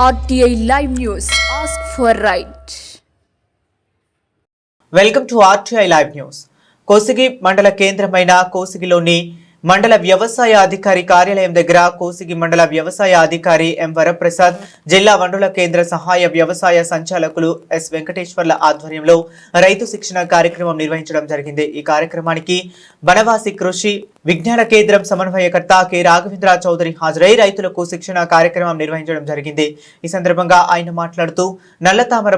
RTI Live News. Ask for right. Welcome to RTI Live News. Kosigi మండల కేంద్రమైన కోసిగిలోని మండల వ్యవసాయ అధికారి కార్యాలయం దగ్గర కోసిగి మండల వ్యవసాయ అధికారి ఎం వరప్రసాద్, జిల్లా వనరుల కేంద్ర సహాయ వ్యవసాయ సంచాలకులు ఎస్ వెంకటేశ్వర్ల ఆధ్వర్యంలో రైతు శిక్షణ కార్యక్రమం నిర్వహించడం జరిగింది. ఈ కార్యక్రమానికి బనవాసి కృషి విజ్ఞాన కేంద్రం సమన్వయకర్త కె రాఘవేంద్ర చౌదరి హాజరై రైతులకు శిక్షణ కార్యక్రమం నిర్వహించడం జరిగింది. ఈ సందర్భంగా ఆయన మాట్లాడుతూ నల్ల తామర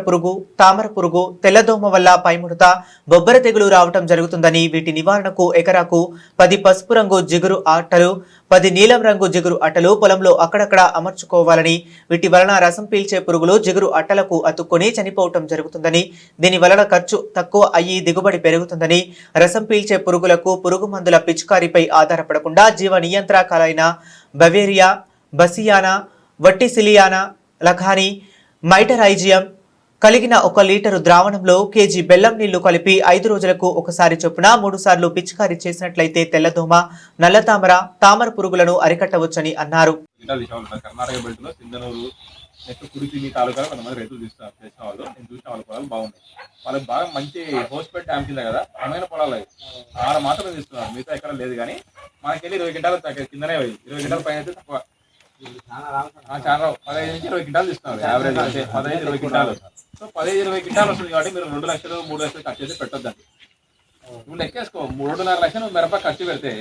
పురుగు, తెల్లదోమ వల్ల పైముడత, బొబ్బర తెగులు రావటం జరుగుతుందని, వీటి నివారణకు ఎకరాకు 10 పసుపు రంగు జిగురు అట్టలు, 10 నీలం రంగు జిగురు అట్టలు పొలంలో అక్కడక్కడ అమర్చుకోవాలని, వీటి వలన రసం పీల్చే పురుగులు జిగురు అట్టలకు అతుక్కొని చనిపోవటం జరుగుతుందని, దీని వలన ఖర్చు తక్కువ అయ్యి దిగుబడి పెరుగుతుందని, రసం పీల్చే పురుగులకు పురుగు మందుల పిచికారీపై ఆధారపడకుండా జీవ నియంత్రకాలైన బవేరియా, బసియానా, వట్టిసిలియానా, లఖానీ, మైటరైజియం కలిగిన 1 లీటరు ద్రావణంలో కేజీ బెల్లం నీళ్లు కలిపి 5 రోజులకు ఒకసారి చొప్పున 3 సార్లు పిచికారీ చేసినట్లయితే తెల్లదోమ, నల్లతామర, తామర పురుగులను అరికట్టవచ్చని అన్నారు. కర్ణాటక బెల్ట్ లో సింధనూరు నెక్స్ట్ కుడిపిని తాలూకా కొంతమంది రైతులు చేసిన వాళ్ళు నేను చూసిన వాళ్ళ పొలాలు బాగున్నాయి. వాళ్ళకి బాగా మంచి హోస్పేట్ డ్యామ్ కింద కదా అమైన పొలాలు అవి 6 మాత్రం తీస్తున్నారు, మిగతా ఎక్కడ లేదు. కానీ మనకెళ్ళి 20 క్వింటాలు కిందనే 20 క్వింటాల పైన అయితే తక్కువ, చాలా 15 నుంచి 20 క్వింటాలు తీస్తున్నారు యావరేజ్. అంటే 15-20 క్వింటాలు. సో 15-20 క్వింటాలు వస్తుంది కాబట్టి మీరు 2 లక్షలు 3 లక్షలు ఖర్చు అయితే పెట్టొద్దండి. నువ్వు లెక్కేసుకో, 3.5 లక్షలు మిరప ఖర్చు పెడితే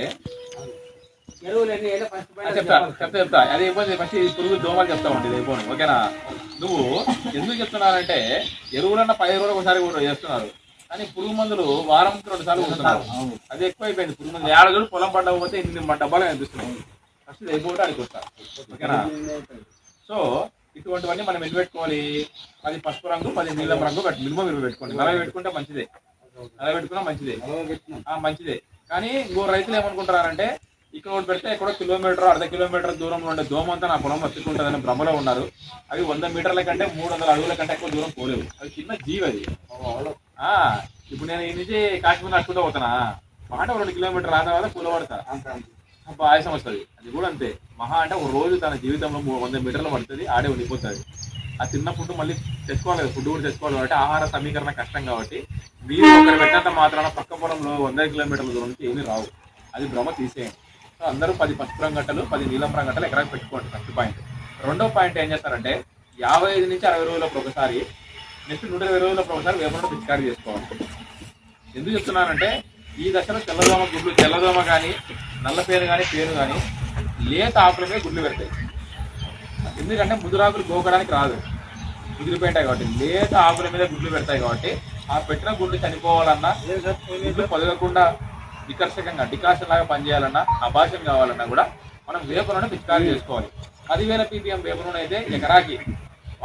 చెప్తా అది అయిపోయింది. ఫస్ట్ పురుగు దోమలు చెప్తా ఉంటుంది అయిపోయి. ఓకేనా? నువ్వు ఎందుకు చెప్తున్నానంటే ఎరువులన్న 10 రోజులకు ఒకసారి కూడా చేస్తున్నారు, కానీ పురుగు మందులు వారంకి 2 సార్లు కొడుతున్నారు. అది ఎక్కువైపోయింది. పురుగు మందులు 7 రోజులు పొలం పడకపోతే 8 డబ్బాలు కనిపిస్తున్నాయి. ఫస్ట్ అయిపోతే అది కొడతా. ఓకేనా? సో ఇటువంటివన్నీ మనం ఎన్ని పెట్టుకోవాలి? 10 పసుపు రంగు, 10 నీలం రంగు మినిమం 20 పెట్టుకోండి. 40 పెట్టుకుంటే మంచిదే, 40 పెట్టుకున్నా మంచిదే. కానీ ఇంకో రైతులు ఏమనుకుంటారంటే ఇక్కడ ఒకటి పెడితే ఎక్కడో కిలోమీటర్, అర్ధ కిలోమీటర్ దూరంలో ఉండే దోమ అంతా నా పొలం వస్తుంటుందని భ్రమలో ఉన్నారు. అవి 100 మీటర్ల కంటే 300 అడుగుల కంటే ఎక్కువ దూరం పోలేవు. అది చిన్న జీవి అది. ఇప్పుడు నేను ఈ నుంచి కాశ్మీర్ నడుచుకుంటూ పోతానా, మాట 2 కిలోమీటర్ ఆ తర్వాత కూలబడతా, ఆయాసం వస్తుంది. అది కూడా అంతే. మహా అంటే ఒక రోజు తన జీవితంలో 100 మీటర్లు పడుతుంది, ఆడే ఉండిపోతుంది. ఆ చిన్న ఫుడ్ మళ్ళీ తెచ్చుకోవాలి కదా, ఫుడ్ కూడా తెచ్చుకోవాలి కాబట్టి ఆహార సమీకరణ కష్టం. కాబట్టి మీరు ఒకరు పెట్టినంత మాత్రాన పక్క పొలంలో 100 కిలోమీటర్ల దూరం నుంచి ఏమీ రావు. అది భ్రమ తీసేయండి. సో అందరూ 10 పసుపు రంగు గంటలు, 10 నీలం రంగు గంటలు ఎకరాకి పెట్టుకోండి. First point. రెండో పాయింట్ ఏం చేస్తారంటే 55 నుంచి 60 రోజులకు ఒకసారి, నెక్స్ట్ 120 రోజులకు ఒకసారి వేపనను పిచికారీ చేసుకోవాలి. ఎందుకు చెప్తున్నానంటే ఈ దశలో తెల్లదోమ కానీ, నల్ల పేను కానీ లేత ఆకుల మీద గుడ్లు పెడతాయి. ఎందుకంటే ముదురాకులు గోకడానికి రాదు, ముదిరిపోయింటాయి కాబట్టి. లేత ఆకుల మీద గుడ్లు పెడతాయి కాబట్టి ఆ పెట్టిన గుడ్లు చనిపోవాలన్నా, గుడ్లు పొదగకుండా వికర్షకంగా డికాషన్ లాగా పనిచేయాలన్నా, అభాషం కావాలన్నా కూడా మనం వేప నూనె పిచికారీ చేసుకోవాలి. 10,000 ppm వేప నూనె అయితే ఎకరాకి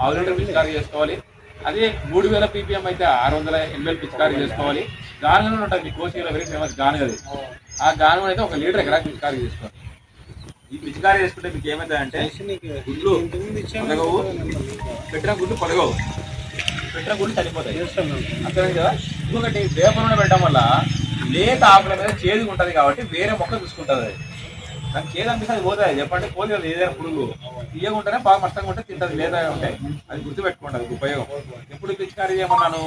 1/2 లీటర్ పిచికారీ చేసుకోవాలి. అదే 3,000 ppm అయితే 600 ml పిచికారీ చేసుకోవాలి. గానుగ నూనె ఉంటుంది, మీ కోసిలో వెరీ ఫేమస్ గానుగది. ఆ గానుగ అయితే 1 లీటర్ ఎకరాకి పిచికారీ చేసుకోవాలి. ఈ పిచికారీ చేసుకుంటే మీకు ఏమవుతాయంటే గుడ్లు పొదగవు, పెట్టిన గుడ్లు పొదగవు, పెట్టిన గుడ్లు చనిపోతాయి. అర్థమైంది కదా? ఇంకొకటి వేప నూనె పెట్టడం వల్ల లేత ఆకుల మీద చేదుగా ఉంటుంది కాబట్టి వేరే మొక్క చూసుకుంటుంది. అది దానికి చేదు అనిపిస్తే అది పోతుంది. చెప్పండి, పోదు కదా ఏదైనా పురుగు. తీయగా ఉంటేనే బాగా కష్టంగా ఉంటే తింటుంది, లేదా ఉంటాయి. అది గుర్తుపెట్టుకోండి, అది ఉపయోగం. ఎప్పుడు పిచికారీ చేయమన్నాను?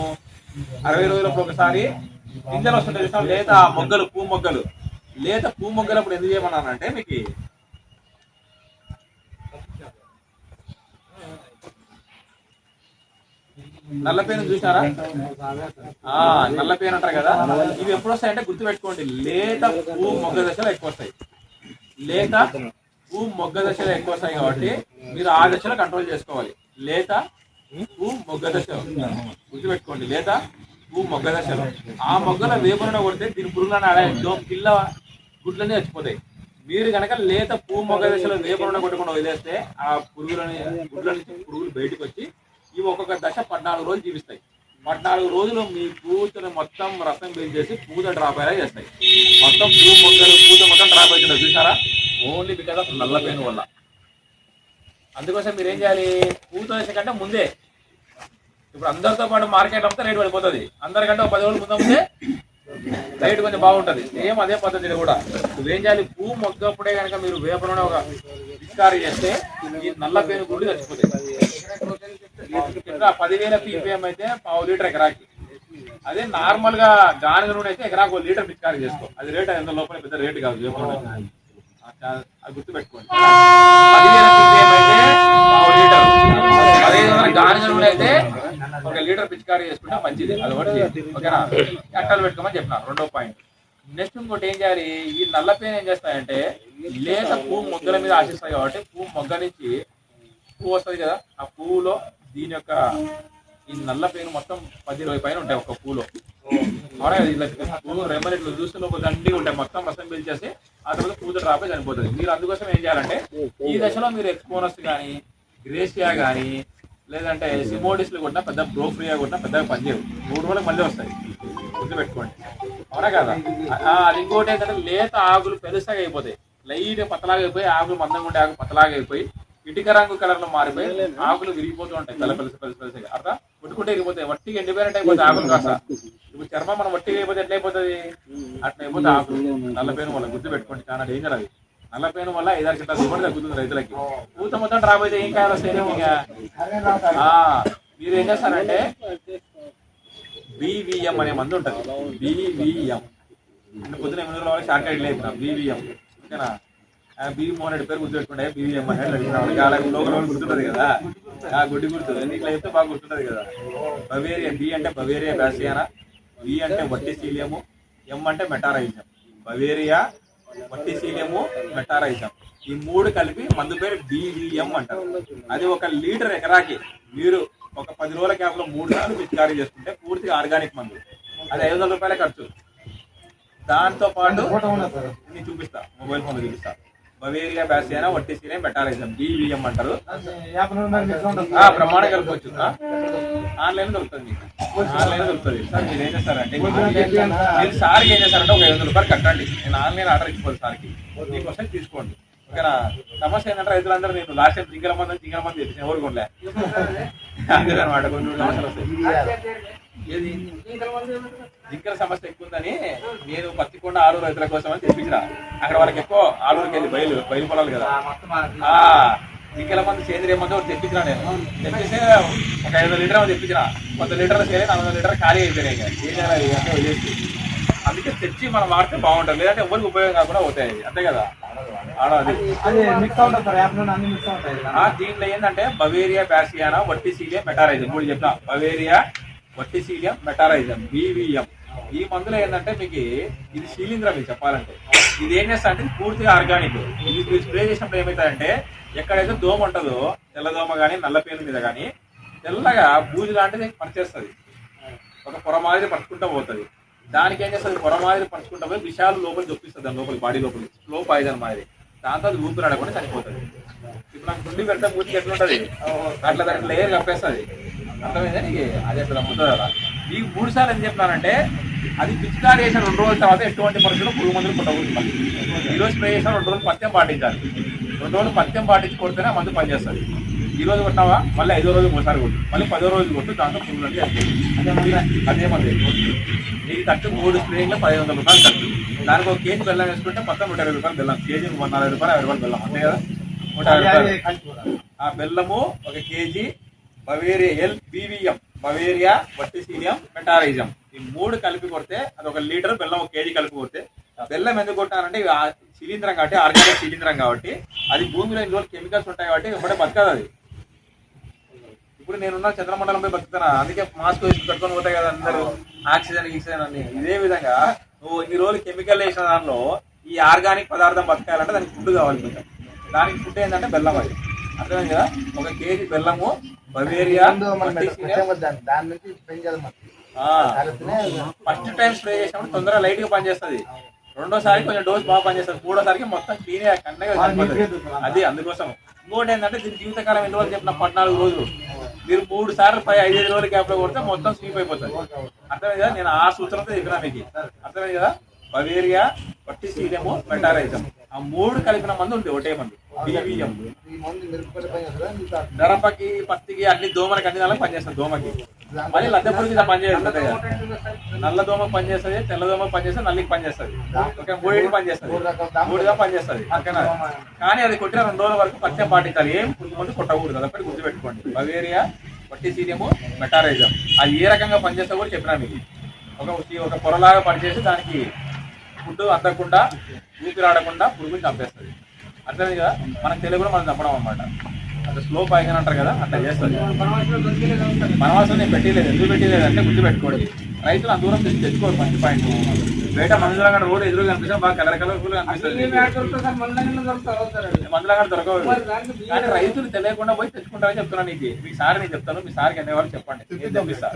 60 రోజులకు ఒకసారి గింజలు వస్తుంటాయి లేత మొగ్గలు, పూ మొగ్గలు. లేత పూ మొగ్గలు అప్పుడు ఎందుకు చేయమన్నాను అంటే మీకు నల్లపేను చూసారా? నల్లపేను అంటారు కదా, ఇవి ఎప్పుడు వస్తాయంటే గుర్తుపెట్టుకోండి, లేత పూ మొగ్గ దశలో ఎక్కువ వస్తాయి. లేత పూ మొగ్గ దశలో ఎక్కువ వస్తాయి కాబట్టి మీరు ఆ దశలో కంట్రోల్ చేసుకోవాలి. లేత పూ మొగ్గ దశ గుర్తుపెట్టుకోండి, లేత పూ మొగ్గ దశలో. ఆ మొగ్గల వేపనూనె కొడితే దీని పురుగులను పిల్ల గుడ్లన్నీ చచ్చిపోతాయి. మీరు కనుక లేత పూ మొగ్గ దశలో వేపనూనె కొట్టకుండా వదిలేస్తే ఆ పురుగులు బయటకు వచ్చి ఇవి ఒక్కొక్క దశ 14 రోజులు జీవిస్తాయి. 14 రోజులు మీ పూతను మొత్తం రసం పీల్చేసి పూత డ్రాప్ అయ్యేలా చేస్తాయి. మొత్తం పూత మొత్తం డ్రాప్ అవుతుంది చూసారా? ఓన్లీ బికాస్ ఆఫ్ నల్ల పేను వల్ల. అందుకోసం మీరు ఏం చేయాలి? పూత దశ కంటే ముందే, ఇప్పుడు అందరితో పాటు మార్కెట్ అమ్మితే రేటు పడిపోతుంది. అందరికంటే 10 రోజులు ముందే రేటు కొంచెం బాగుంటుంది. సేమ్ అదే పద్ధతిలో కూడా నువ్వేం చేయాలి? పువ్వు మొగ్గప్పుడే కనుక మీరు వేప నూనె ఒక పిచికారీ చేస్తే ఈ నల్ల పేను గుళ్ళు చచ్చిపోతాయి. 10,000 ppm అయితే పావు లీటర్ ఎకరాకి. అదే నార్మల్ గా గానుగ నూనె అయితే ఎకరాకు 1 లీటర్ పిచికారీ చేసుకో. అది రేట్ ఎంత లోపల పెద్ద రేటు కాదు, అది గుర్తు పెట్టుకోండి. 10,000 ppm అయితే పావు లీటర్, 1500 గానుగ నూనె అయితే 1 లీటర్ పిచికారీ చేసుకుంటే మంచిది. అది ఒకటి ఓకేనా. అట్టలు పెట్టుకోమని చెప్పిన. రెండో పాయింట్. నెక్స్ట్ ఇంకోటి ఏం చేయాలి, ఈ నల్లపేను ఏం చేస్తాయంటే లేత పువ్వు మొగ్గల మీద ఆశిస్తాయి కాబట్టి పువ్వు మొగ్గ నుంచి పువ్వు వస్తుంది కదా, ఆ పువ్వులో దీని యొక్క ఈ నల్ల పేను మొత్తం 10-20 పైన ఉంటాయి ఒక పువ్వులో. అవునా, ఇలా పువ్వు రెమ్మలు ఇట్లా చూస్తే ఒక దండి ఉంటాయి, మొత్తం రసం పీల్చేసి ఆ తర్వాత పూజ రాపే చనిపోతుంది. మీరు అందుకోసం ఏం చేయాలంటే ఈ దశలో మీరు ఎక్స్పోనస్ కానీ గ్రేసియా కానీ లేదంటే సిమోడిస్లు కొట్టినా పెద్ద బ్రోఫ్రియా కొట్టినా పెద్దగా పనిచేయవు, 3 రోజులకు మళ్ళీ వస్తాయి, గుర్తుపెట్టుకోండి. అవునా కదా. అది ఇంకోటి ఏంటంటే లేత ఆకులు పెరుసగా అయిపోతాయి, లైట్ పతలాగా అయిపోయి ఆకులు మందంగా ఉండే ఆకులు పతలాగా అయిపోయి ఇటుక రంగు కలర్ లో మారిపోయి ఆకులు విరిగిపోతూ ఉంటాయి, పెలసగా అర్థం పుట్టుకుంటే విరిగిపోతాయి, వట్టిగా ఎండిపోయినట్టు అయిపోతాయి ఆకులు కాస్త. ఇప్పుడు చర్మం మనం వట్టిగా అయిపోతే ఎట్లయిపోతుంది, అట్లా అయిపోతే ఆకులు. నల్లపేను వల్ల గుర్తు పెట్టుకోండి, చాలా డేంజర్ అది. నల్లపేను వల్ల 5-6 గంటల దిగుబడి తగ్గుతుంది రైతులకి. పూత మొత్తం రాబోతే ఏం కాయాలి వస్తాయి. మీరు ఏం చేస్తారంటే BVM అనే మందు ఉంటుంది, BVM అంటే పొద్దున 8 రోజుల వాళ్ళకి షార్ట్ కట్ లేదు, BVM ఓకేనా. బి మోహన్ రెడ్డి పేరు గుర్తుపెట్టుకుంటే BVM అని అడిగిన లోకల్ గుర్తుంటది కదా, ఆ గుడ్డి గుర్తుంది, ఇట్లా చెప్తే బాగా గుర్తుంటది కదా. బవేరియా, బి అంటే బవేరియా బ్యాసియానా, వి అంటే వట్టిసీలియము, ఎం అంటే మెటారైజం. బవేరియా, వట్టిసీలియము, మెటారైజం ఈ 3 కలిపి మందు పేరు BVM అంటారు. అది 1 లీటర్ ఎకరాకి మీరు ఒక 10 రోజుల క్యాప్ లో 3 సార్లు పిచికారీ చేసుకుంటే పూర్తిగా ఆర్గానిక్ మందు. అది 500 రూపాయలే ఖర్చు. దాంతో పాటు నేను చూపిస్తా, మొబైల్ ఫోన్ చూపిస్తా. బవేరియా బ్యాసియానా, వట్టిసీలియం, మెటారైజం BVM అంటారు. ప్రమాణం కలుపుకోవచ్చు, ఆన్లైన్ దొరుకుతుంది మీకు, ఆన్లైన్ దొరుకుతుంది. సార్ మీరు ఏం చేస్తారంటే మీరు సార్కి ఏం చేస్తారంటే ఒక 500 రూపాయలు కట్టండి, నేను ఆన్లైన్ ఆర్డర్ ఇచ్చిపోదు సార్కి, మీకోసం తీసుకోండి ఓకేనా. సమస్య ఏంటంటే రైతులందరూ నేను లాస్ట్ టైం జింకల మంది చెప్పేసి ఎవరు కొనలే, అందుకనమాట కొన్ని సమస్యలు వస్తాయి. ఏది జింకల సమస్య ఎక్కువ ఉందని నేను పత్తికొండ ఆలూరు రైతుల కోసం అని తెప్పించిన. అక్కడ వాళ్ళకి ఎక్కువ ఆలూరుకి వెళ్ళి బయలు పొలాలు కదా, జింకల మంది సేంద్రియ మంది ఒకటి తెప్పించిన. నేను తెప్పిస్తే ఒక 500 లీటర్ తెప్పించిన, 100 లీటర్లు చేయాలి, 400 లీటర్ ఖాళీ అయిపోయినాయి. ఏం చేయాలి అంటే వదిలేసి, అందుకే తెచ్చి మనం వాడితే బాగుంటుంది, లేదంటే ఎవరికి ఉపయోగం కాకుండా పోతాయి, అంతే కదా. దీంట్లో ఏంటంటే బవేరియా బ్యాసియానా, వట్టిసీలియం, మెటారైజం 3 చెప్తా. Beauveria, Verticillium, Metarhizium BVM. ఈ మందులో ఏంటంటే మీకు ఇది శీలింద్రం చెప్పాలంటే. ఇది ఏం చేస్తా అంటే పూర్తిగా ఆర్గానిక్. ఇది స్ప్రే చేసినప్పుడు ఏమవుతాయంటే ఎక్కడైతే దోమ ఉంటుందో, తెల్లదోమ కానీ నల్లపేను మీద కానీ తెల్లగా బూజు లాంటిది పనిచేస్తుంది, ఒక పొర మాదిరి పట్టుకుంటూ పోతుంది. దానికి ఏం చేస్తుంది, పొర మాదిరి పట్టుకుంటూ పోయి విషయాలు లోపల చొప్పిస్తుంది, దాని లోపలి బాడీ లోపలి స్లో పాయిజన్ మాదిరి. దాంతో అది ఊపిరి ఆడకుండా చనిపోతుంది. ఇప్పుడు నాకు గుండి పెడితే మూతికి ఎట్లుంటుంది, అట్లా దానికి లేయర్ కప్పేస్తుంది, అర్థమైందా నీకు. అది ఎట్లా నమ్ముతుంది కదా. మీకు 3 సార్లు ఏం చెప్పినానంటే అది పిచికారీ చేసిన 2 రోజుల తర్వాత ఎటువంటి పరిస్థితుల్లో పురుగు మందులు కొట్టకూడదు. మళ్ళీ ఈరోజు స్ప్రే చేసిన 2 రోజులు పత్యం పాటించాలి. 2 రోజులు పత్యం పాటించి కొడితేనే మందు పనిచేస్తుంది. ఈ రోజు కొట్టినావా మళ్ళీ 5వ రోజు ఒకసారి కొట్టు, మళ్ళీ 10వ రోజు కొట్టు, దాంట్లో పురుగులు అదే మంది. నీకు ఖర్చు 3 స్ప్రేయింగ్లో 1500 రూపాయలు ఖర్చు. దానికి 1 కేజీ బెల్లం వేసుకుంటే మొత్తం 120 రూపాయలు బెల్లం, కేజీ 140 రూపాయలు 50 రూపాయలు బెల్లం, అంతే కదా. 150 రూపాయలు ఆ బెల్లము 1 kg. Beauveria BVM, Beauveria, Verticillium, Metarhizium ఈ 3 కలిపి కొడితే అది 1 లీటర్ బెల్లం 1 కేజీ కలిపి కొడితే. బెల్లం ఎందుకు కొట్టానంటే శిలీంద్రం కాబట్టి, ఆర్గానిక్ శిలీంద్రం కాబట్టి, అది భూమిలో ఇన్ని రోజులు కెమికల్స్ ఉంటాయి కాబట్టి ఎప్పుడే బతకదు అది. ఇప్పుడు నేనున్న చంద్రమండలంపై బతుకుతున్నా, అందుకే మాస్క్ వేసి పెట్టుకొని పోతాయి కదా అందరూ, ఆక్సిజన్ అన్ని. ఇదే విధంగా నువ్వు ఇన్ని రోజులు కెమికల్ వేసిన దానిలో ఈ ఆర్గానిక్ పదార్థం బతకాలంటే దానికి ఫుడ్ కావాలి కొంచెం. దానికి ఫుడ్ ఏంటంటే బెల్లం. అది అర్థమైంది కదా. 1 కేజీ బెల్లము, బవేరియా, ఫస్ట్ టైం స్ప్రే చేసినప్పుడు తొందరగా లైట్ గా పనిచేస్తుంది, రెండోసారి కొంచెం డోస్ బాగా పనిచేస్తుంది, మూడోసారికి మొత్తం క్లీన్ కన్నగా. అది అందుకోసం. ఇంకోటి ఏంటంటే దీని జీవితకాలం ఎన్ని రోజులు చెప్పిన 14 రోజులు. మీరు 3 సార్లు 5-5 రోజుల గ్యాప్ లో కొడితే మొత్తం స్వీప్ అయిపోతుంది. అర్థమైంది కదా. నేను ఆ సూచనతో చెప్పినా మీకు, అర్థమైంది కదా. బవేరియా, వట్టిసీలియము, మెటారైజం ఆ 3 కలిపిన మందు ఉంది, ఒకటే మందు BVM. మిరపకి, పత్తికి, అన్ని దోమలకి, అన్ని దానికి పనిచేస్తుంది. దోమకి మళ్ళీ లద్దె పురుగు ఇలా పనిచేస్తుంది కదా, నల్ల దోమ పనిచేస్తుంది, తెల్ల దోమ పనిచేస్తుంది, నల్లికి పనిచేస్తుంది, ఓకే, మూడింటికి పనిచేస్తుంది, మూడుగా పనిచేస్తుంది, ఓకేనా. కానీ అది కొట్టిన 2 రోజుల వరకు పథ్యం పాటించాలి, ఏం పురుగు మందు కొట్టకూడదు, అదొకటి గుర్తుపెట్టుకోండి. బవేరియా, పట్టిసీడియం, మెటారైజం అది ఏ రకంగా పనిచేస్తా కూడా చెప్పినా మీకు. ఒక పొరలాగా పనిచేసి దానికి ఫుడ్ అందకుండా ఊపిరాడకుండా పురుగుని చంపేస్తుంది. అర్థమైంది కదా, మనకు తెలుగులో మనం చంపడం అనమాట. అంటే స్లో పాయిజన్ అంటారు కదా, అట్లా చేస్తుంది. వనవాసం నేను పెట్టలేదు, ఎందుకు పెట్టలేదు అంటే గుర్తుపెట్టుకోండి, రైతులు ఆ దూరం నుంచి తెచ్చుకోరు. మంచి పాయింట్, బయట మందులగడ రోడ్ ఎదురుగా కనిపిస్తాం, బాగా కలర్ఫుల్ కనిపిస్తుంది, మందులగడ దొరకవు. కానీ రైతులు తెలియకుండా పోయి తెచ్చుకుంటారని చెప్తున్నాను నీకు. మీ సార్ నేను చెప్తాను, మీ సార్కి అనేవాళ్ళు చెప్పండి, నేను తెప్పిస్తాను.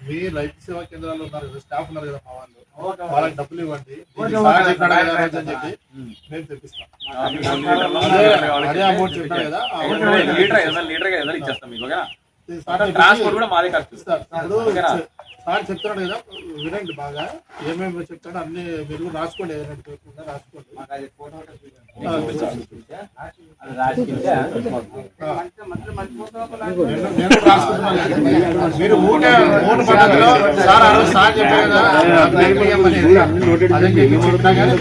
మీ రైతు సేవా కేంద్రాల్లో ఉన్నారు కదా, స్టాఫ్ ఉన్నారు కదా మా వాళ్ళు, వాళ్ళకి డబ్బులు ఇవ్వండి, సార్ చెప్పాడు కదా రోజు అని చెప్పి మేము తెప్పిస్తాం. అదే అమౌంట్ చెప్పాడు కదా, లీటర్ ఇచ్చేస్తాం మీకు, ట్రాన్స్పోర్ట్ కూడా మాదే ఖర్చు. సార్ చెప్తున్నాడు కదా, వినండి బాగా, ఏమేమి చెప్తాడో అన్ని మీరు రాసుకోండి, ఏదైనా రాసుకోండి. నేను రాసుకుంటున్నాను. మీరు ఊట పద్ధతిలో సార్ ఆ రోజు సార్ చెప్పారు కదా, అదే మీకు చెప్పినా కానీ